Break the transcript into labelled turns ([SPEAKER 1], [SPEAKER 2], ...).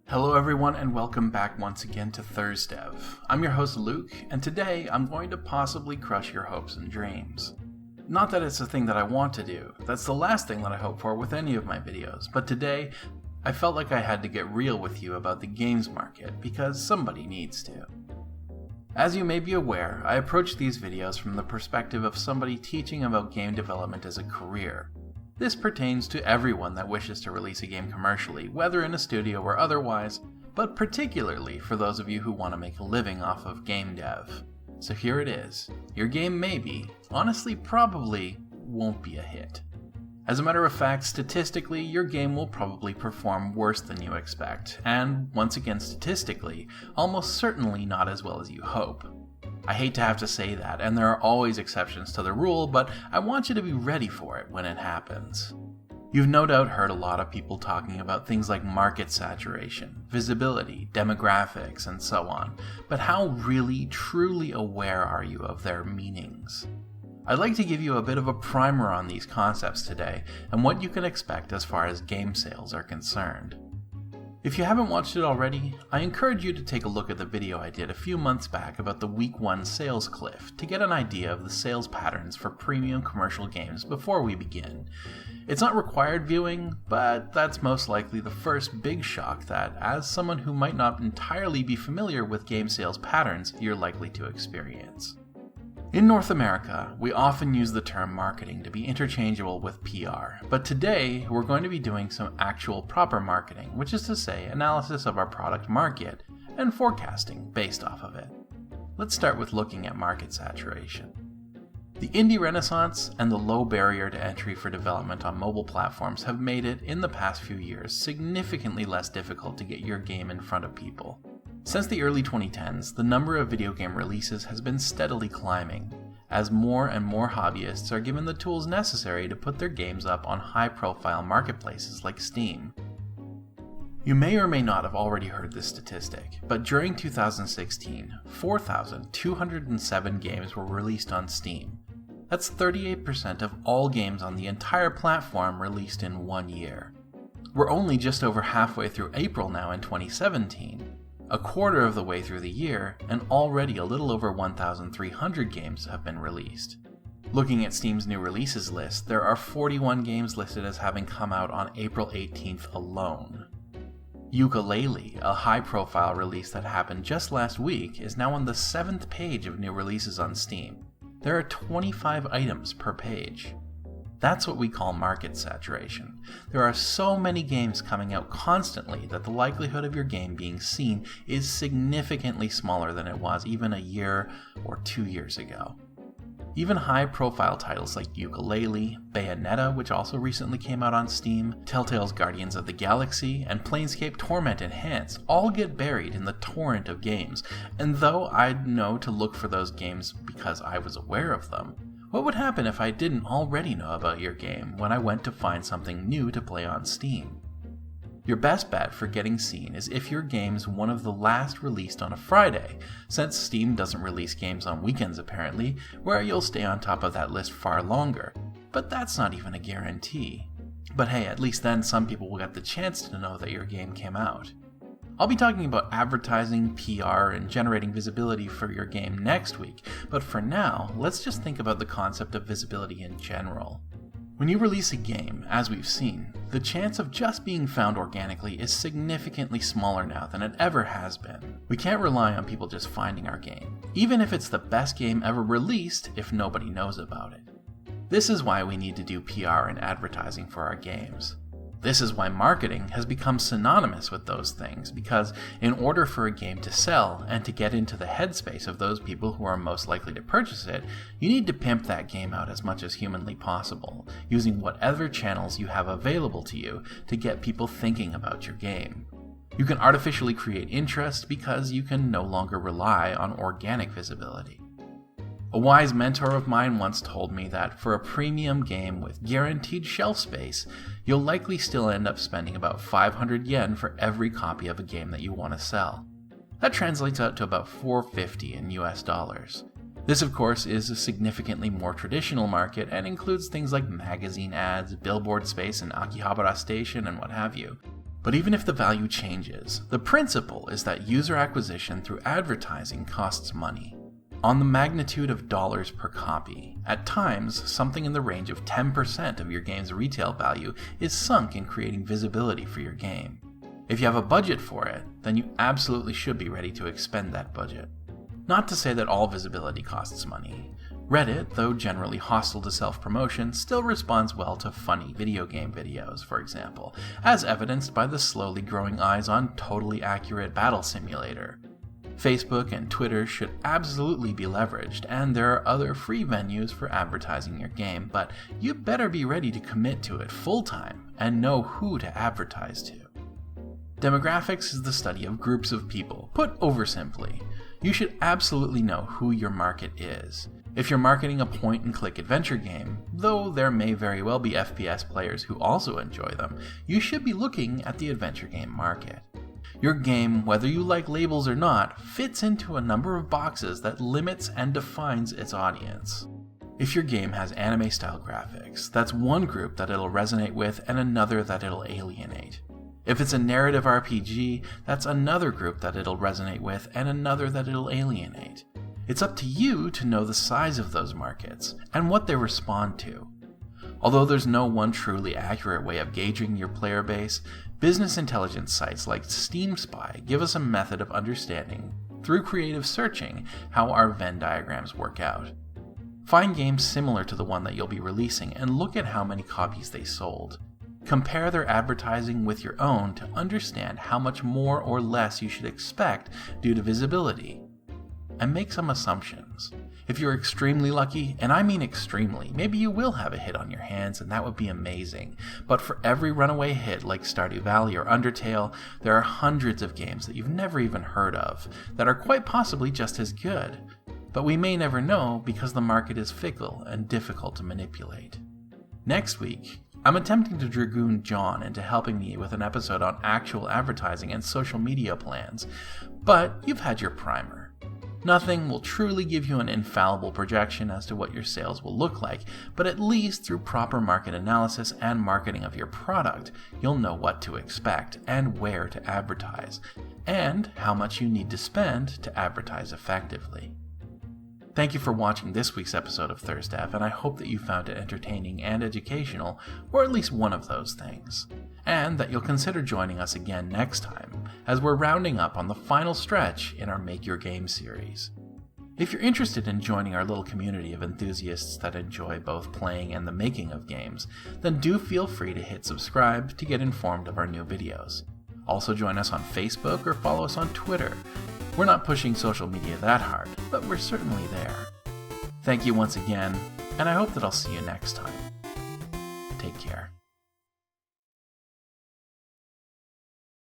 [SPEAKER 1] Hello everyone and welcome back once again to ThursDev. I'm your host Luke, and today I'm going to possibly crush your hopes and dreams. Not that it's a thing that I want to do, that's the last thing that I hope for with any of my videos, but today I felt like I had to get real with you about the games market because somebody needs to. As you may be aware, I approach these videos from the perspective of somebody teaching about game development as a career. This pertains to everyone that wishes to release a game commercially, whether in a studio or otherwise, but particularly for those of you who want to make a living off of game dev. So here it is. Your game maybe, honestly probably, won't be a hit. As a matter of fact, statistically, your game will probably perform worse than you expect, and once again statistically, almost certainly not as well as you hope. I hate to have to say that, and there are always exceptions to the rule, but I want you to be ready for it when it happens. You've no doubt heard a lot of people talking about things like market saturation, visibility, demographics, and so on, but how really, truly aware are you of their meanings? I'd like to give you a bit of a primer on these concepts today, and what you can expect as far as game sales are concerned. If you haven't watched it already, I encourage you to take a look at the video I did a few months back about the Week 1 sales cliff to get an idea of the sales patterns for premium commercial games before we begin. It's not required viewing, but that's most likely the first big shock that, as someone who might not entirely be familiar with game sales patterns, you're likely to experience. In North America, we often use the term marketing to be interchangeable with PR, but today we're going to be doing some actual proper marketing, which is to say analysis of our product market and forecasting based off of it. Let's start with looking at market saturation. The indie renaissance and the low barrier to entry for development on mobile platforms have made it, in the past few years, significantly less difficult to get your game in front of people. Since the early 2010s, the number of video game releases has been steadily climbing, as more and more hobbyists are given the tools necessary to put their games up on high-profile marketplaces like Steam. You may or may not have already heard this statistic, but during 2016, 4,207 games were released on Steam. That's 38% of all games on the entire platform released in 1 year. We're only just over halfway through April now in 2017. A quarter of the way through the year, and already a little over 1,300 games have been released. Looking at Steam's new releases list, there are 41 games listed as having come out on April 18th alone. Yooka-Laylee, a high-profile release that happened just last week, is now on the 7th page of new releases on Steam. There are 25 items per page. That's what we call market saturation. There are so many games coming out constantly that the likelihood of your game being seen is significantly smaller than it was even a year or 2 years ago. Even high-profile titles like Yooka-Laylee, Bayonetta, which also recently came out on Steam, Telltale's Guardians of the Galaxy, and Planescape Torment Enhanced all get buried in the torrent of games, and though I'd know to look for those games because I was aware of them, what would happen if I didn't already know about your game when I went to find something new to play on Steam? Your best bet for getting seen is if your game's one of the last released on a Friday, since Steam doesn't release games on weekends apparently, where you'll stay on top of that list far longer. But that's not even a guarantee. But hey, at least then some people will get the chance to know that your game came out. I'll be talking about advertising, PR, and generating visibility for your game next week, but for now, let's just think about the concept of visibility in general. When you release a game, as we've seen, the chance of just being found organically is significantly smaller now than it ever has been. We can't rely on people just finding our game, even if it's the best game ever released if nobody knows about it. This is why we need to do PR and advertising for our games. This is why marketing has become synonymous with those things, because in order for a game to sell and to get into the headspace of those people who are most likely to purchase it, you need to pimp that game out as much as humanly possible, using whatever channels you have available to you to get people thinking about your game. You can artificially create interest because you can no longer rely on organic visibility. A wise mentor of mine once told me that for a premium game with guaranteed shelf space, you'll likely still end up spending about 500 yen for every copy of a game that you want to sell. That translates out to about $450 in US dollars. This, of course, is a significantly more traditional market and includes things like magazine ads, billboard space in Akihabara Station, and what have you. But even if the value changes, the principle is that user acquisition through advertising costs money. On the magnitude of dollars per copy, at times something in the range of 10% of your game's retail value is sunk in creating visibility for your game. If you have a budget for it, then you absolutely should be ready to expend that budget. Not to say that all visibility costs money. Reddit, though generally hostile to self-promotion, still responds well to funny video game videos, for example, as evidenced by the slowly growing eyes on Totally Accurate Battle Simulator. Facebook and Twitter should absolutely be leveraged, and there are other free venues for advertising your game, but you better be ready to commit to it full-time and know who to advertise to. Demographics is the study of groups of people. Put oversimply, you should absolutely know who your market is. If you're marketing a point-and-click adventure game, though there may very well be FPS players who also enjoy them, you should be looking at the adventure game market. Your game, whether you like labels or not, fits into a number of boxes that limits and defines its audience. If your game has anime-style graphics, that's one group that it'll resonate with and another that it'll alienate. If it's a narrative RPG, that's another group that it'll resonate with and another that it'll alienate. It's up to you to know the size of those markets and what they respond to. Although there's no one truly accurate way of gauging your player base, business intelligence sites like Steam Spy give us a method of understanding, through creative searching, how our Venn diagrams work out. Find games similar to the one that you'll be releasing and look at how many copies they sold. Compare their advertising with your own to understand how much more or less you should expect due to visibility. And make some assumptions. If you're extremely lucky, and I mean extremely, maybe you will have a hit on your hands and that would be amazing. But for every runaway hit like Stardew Valley or Undertale, there are hundreds of games that you've never even heard of that are quite possibly just as good. But we may never know because the market is fickle and difficult to manipulate. Next week, I'm attempting to dragoon John into helping me with an episode on actual advertising and social media plans, but you've had your primer. Nothing will truly give you an infallible projection as to what your sales will look like, but at least through proper market analysis and marketing of your product, you'll know what to expect and where to advertise, and how much you need to spend to advertise effectively. Thank you for watching this week's episode of ThursDev, and I hope that you found it entertaining and educational, or at least one of those things, and that you'll consider joining us again next time, as we're rounding up on the final stretch in our Make Your Game series. If you're interested in joining our little community of enthusiasts that enjoy both playing and the making of games, then do feel free to hit subscribe to get informed of our new videos. Also join us on Facebook or follow us on Twitter. We're not pushing social media that hard, but we're certainly there. Thank you once again, and I hope that I'll see you next time.